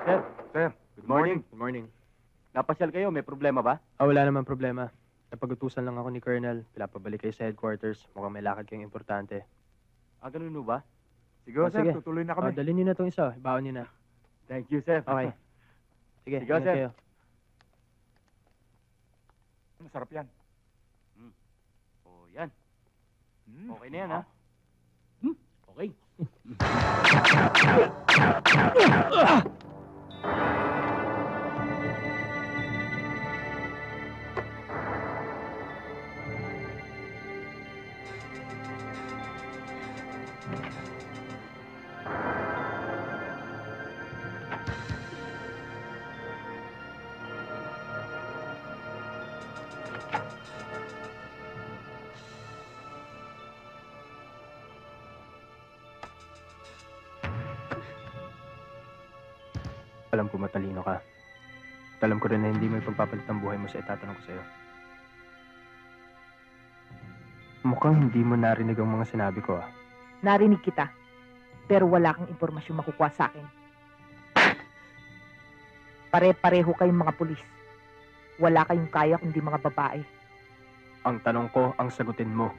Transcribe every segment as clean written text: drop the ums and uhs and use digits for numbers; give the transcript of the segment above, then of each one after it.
Sir, Sir, good morning. good morning. Napasyal kayo, may problema ba? Wala naman problema. Napag-utusan lang ako ni Colonel. Pinapabalik kayo sa headquarters. Mukhang may lakad kayong importante. Ganun ba? Sige, Oh, sir, sige. tutuloy na kami. Dalhin niyo na itong isa. Ibaon niyo na. Thank you, sir. Okay. Sige, Sige, ingat sir. kayo. Masarap yan. Oh, yan. Mm. Okay na yan, ha? Okay. Alam ko matalino ka. At alam ko rin na hindi mo ipagpapalit ang buhay mo sa itatanong ko sa'yo. Mukhang hindi mo narinig ang mga sinabi ko, ah. Narinig kita, pero wala kang impormasyong makukuha sa akin. Pare-pareho kayong mga pulis. Wala kayong kaya kundi mga babae. Ang tanong ko, ang sagutin mo.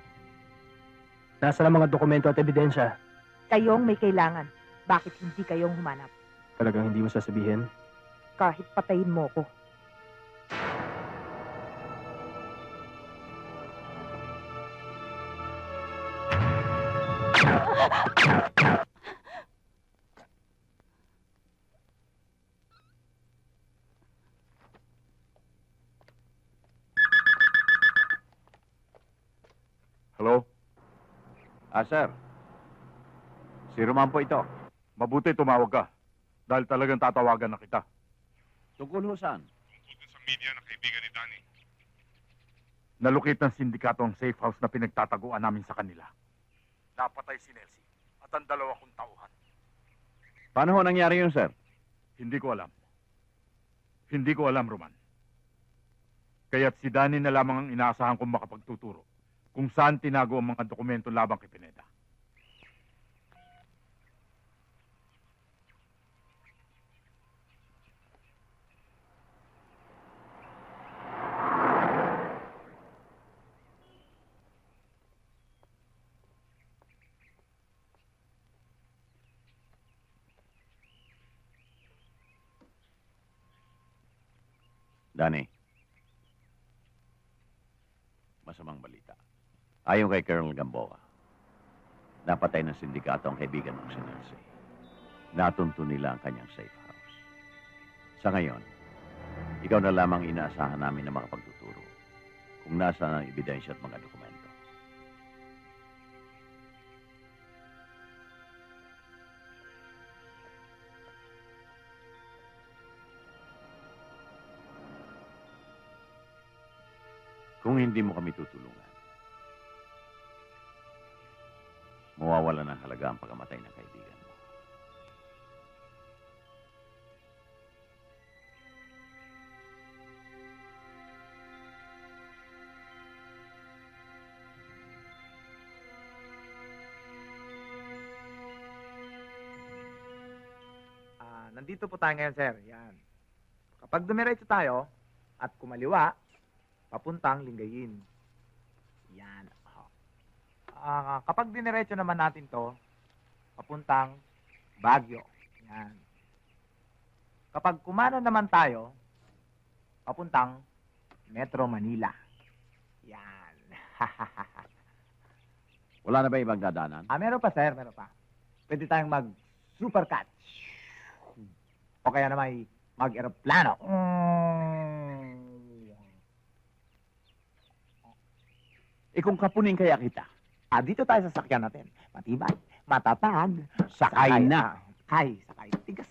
Nasaan ang mga dokumento at ebidensya? Kayong may kailangan. Bakit hindi kayong humanap? Talagang hindi mo sasabihin? Kahit patayin mo ko. Hello? Sir. Si Roman po ito. Mabuti tumawag ka. Dahil talagang tatawagan na kita. Tungkol ho saan? Tungkol sa media na kaibigan ni Danny. Nalukit ng sindikato ang safe house na pinagtataguan namin sa kanila. Napatay si Nelsie at ang 2 tauhan. Paano ho nangyari yun, sir? Hindi ko alam. Hindi ko alam, Roman. Kaya't si Danny na lamang ang inaasahan kong makapagtuturo kung saan tinago ang mga dokumento labang kay Pineda. Danny, masamang balita. Ayon kay Colonel Gamboa, napatay ng sindikato ang kaibigan ng si Nelsie. Natunto nila ang kanyang safe house. Sa ngayon, ikaw na lamang inaasahan namin na makapagtuturo kung nasaan ang ebidensya at mga dokumento. Kung hindi mo kami tutulungan, mawawala ng halaga ang pagkamatay ng kaibigan mo. Nandito po tayo ngayon, sir. Yan. Kapag dumiretso tayo at kumaliwa, papuntang Lingayin. Yan. Kapag diniretso naman natin to, papuntang Baguio. Yan. Kapag kumana naman tayo, papuntang Metro Manila. Yan. Wala na ba ibang dadaanan? Meron pa, sir. Meron pa. Pwede tayong mag-supercut. O kaya na may mag-aeroplano. Kung kapunin kaya kita, Dito tayo sa sakyan natin. Matibay, matatag. sakay na. Sakay. Tigas